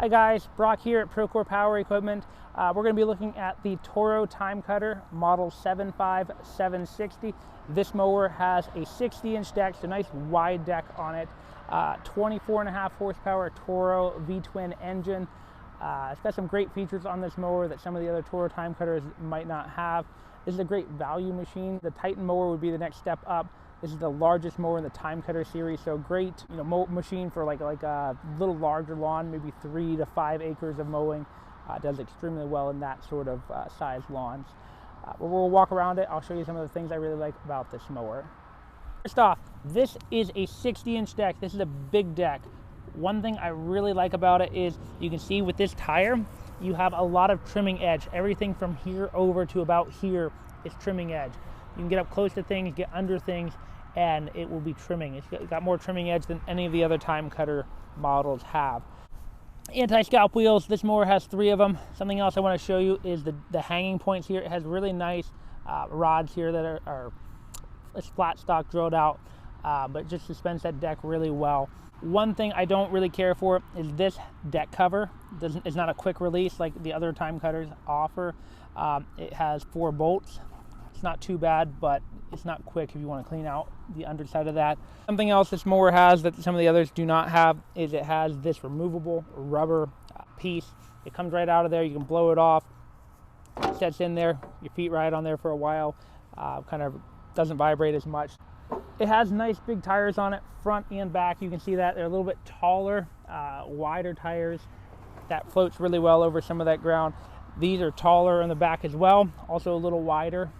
Hi guys, Brock here at Procore Power Equipment. We're going to be looking at the Toro Timecutter model 75760. This mower has a 60-inch deck, so a nice wide deck on it. 24.5 horsepower Toro V-twin engine. It's got some great features on this mower that some of the other Toro Timecutters might not have. This is a great value machine. The Titan mower would be the next step up. This is the largest mower in the Timecutter series, so great, machine for like a little larger lawn, maybe 3 to 5 acres of mowing. Does extremely well in that sort of size lawns. We'll walk around it. I'll show you some of the things I really like about this mower. First off, this is a 60-inch deck. This is a big deck. One thing I really like about it is you can see with this tire, you have a lot of trimming edge. Everything from here over to about here is trimming edge. You can get up close to things, get under things, and it will be trimming. It's got more trimming edge than any of the other Timecutter models have. Anti-scalp wheels, this mower has 3 of them. Something else I want to show you is the hanging points here. It has really nice rods here that are flat stock drilled out, but just suspends that deck really well. One thing I don't really care for is this deck cover. It's not a quick release like the other Timecutters offer. It has 4 bolts. It's not too bad, but it's not quick if you want to clean out the underside of that. Something else this mower has that some of the others do not have is it has this removable rubber piece. It comes right out of there. You can blow it off. It sets in there. Your feet ride on there for a while. Kind of doesn't vibrate as much. It has nice big tires on it, front and back. You can see that they're a little bit taller, wider tires. That floats really well over some of that ground. These are taller in the back as well, also a little wider.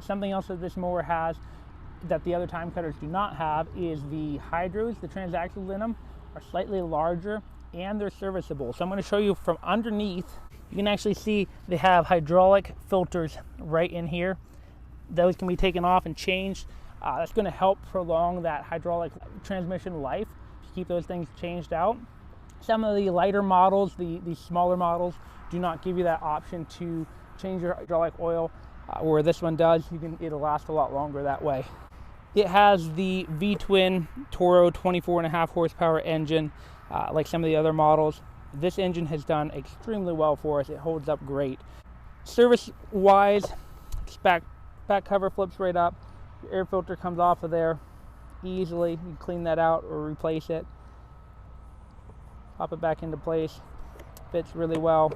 Something else that this mower has that the other Timecutters do not have is the hydros. The transaxles in them are slightly larger and they're serviceable. So I'm going to show you from underneath. You can actually see they have hydraulic filters right in here. Those can be taken off and changed. That's going to help prolong that hydraulic transmission life to keep those things changed out. Some of the lighter models, the smaller models, do not give you that option to change your hydraulic oil. Where this one does, it'll last a lot longer that way. It has the V-twin Toro 24.5 horsepower engine, like some of the other models. This engine has done extremely well for us. It holds up great. Service-wise, back cover flips right up. Your air filter comes off of there easily. You can clean that out or replace it. Pop it back into place. Fits really well.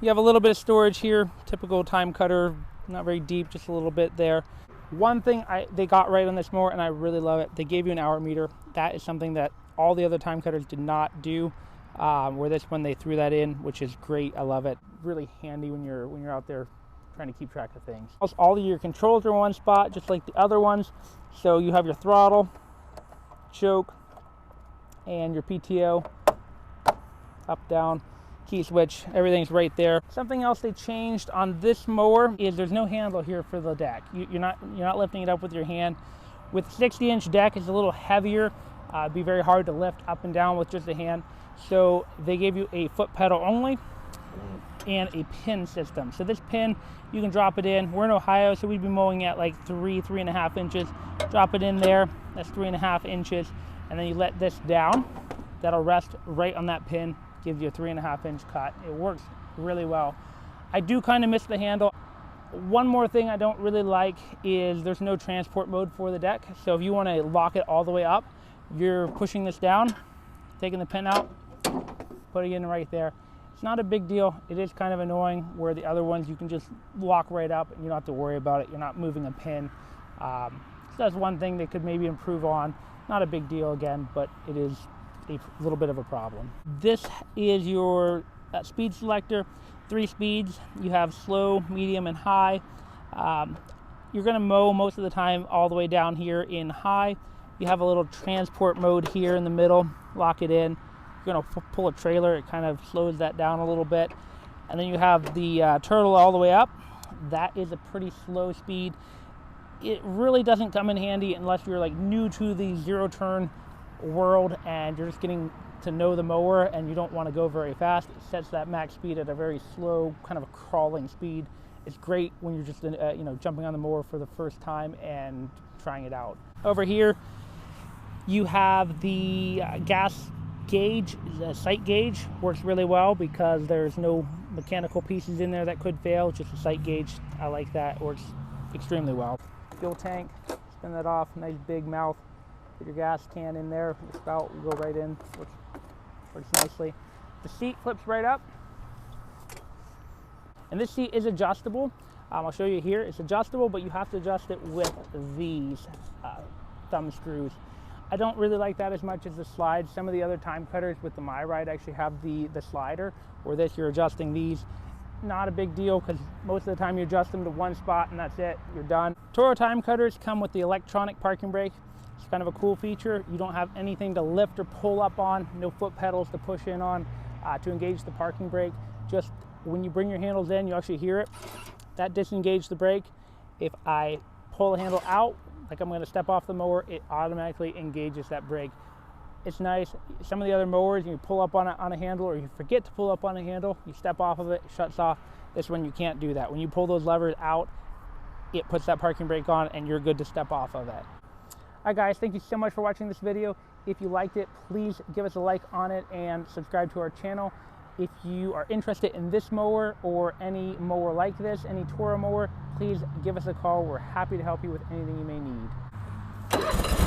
You have a little bit of storage here, typical Timecutter. Not very deep, just a little bit there. One thing they got right on this mower, and I really love it, they gave you an hour meter. That is something that all the other Timecutters did not do. Where this one, they threw that in, which is great. I love it. Really handy when you're out there trying to keep track of things. All of your controls are in one spot, just like the other ones. So you have your throttle, choke, and your PTO, up, down. Key switch, everything's right there. Something else they changed on this mower is there's no handle here for the deck. You're not lifting it up with your hand. With 60-inch deck, it's a little heavier. It'd be very hard to lift up and down with just a hand. So they gave you a foot pedal only and a pin system. So this pin, you can drop it in. We're in Ohio, so we'd be mowing at like 3.5 inches. Drop it in there, that's 3.5 inches. And then you let this down. That'll rest right on that pin. Gives you a 3.5-inch cut. It works really well. I do kind of miss the handle. One more thing I don't really like is there's no transport mode for the deck. So if you want to lock it all the way up, you're pushing this down, taking the pin out, putting it in right there. It's not a big deal. It is kind of annoying where the other ones you can just lock right up and you don't have to worry about it. You're not moving a pin. So that's one thing they could maybe improve on. Not a big deal again, but it is a little bit of a problem. This is your speed selector, 3 speeds. You have slow, medium, and high. You're going to mow most of the time all the way down here in high. You have a little transport mode here in the middle. Lock it in. You're going to pull a trailer. It kind of slows that down a little bit. And then you have the turtle all the way up. That is a pretty slow speed. It really doesn't come in handy unless you're like new to the zero-turn world and you're just getting to know the mower and you don't want to go very fast. It sets that max speed at a very slow, kind of a crawling speed. It's great when you're just jumping on the mower for the first time and trying it out. Over here you have the gas gauge, the sight gauge, works really well because there's no mechanical pieces in there that could fail. Just a sight gauge, I like that, works extremely well. Fuel tank, spin that off, nice big mouth. Put your gas can in there, your spout will go right in, works nicely. The seat flips right up, and this seat is adjustable. I'll show you here. It's adjustable, but you have to adjust it with these thumb screws. I don't really like that as much as the slide. Some of the other time cutters with the MyRide actually have the slider, or this you're adjusting these. Not a big deal because most of the time you adjust them to one spot and that's it, you're done. Toro Timecutters come with the electronic parking brake. It's kind of a cool feature. You don't have anything to lift or pull up on, no foot pedals to push in on to engage the parking brake. Just when you bring your handles in, you actually hear it. That disengages the brake. If I pull the handle out, like I'm going to step off the mower, it automatically engages that brake. It's nice. Some of the other mowers, you pull up on a handle, or you forget to pull up on a handle, you step off of it, it shuts off. This one you can't do that. When you pull those levers out, it puts that parking brake on and you're good to step off of it. All right guys, thank you so much for watching this video. If you liked it, please give us a like on it and subscribe to our channel. If you are interested in this mower or any mower like this, any Toro mower, please give us a call. We're happy to help you with anything you may need.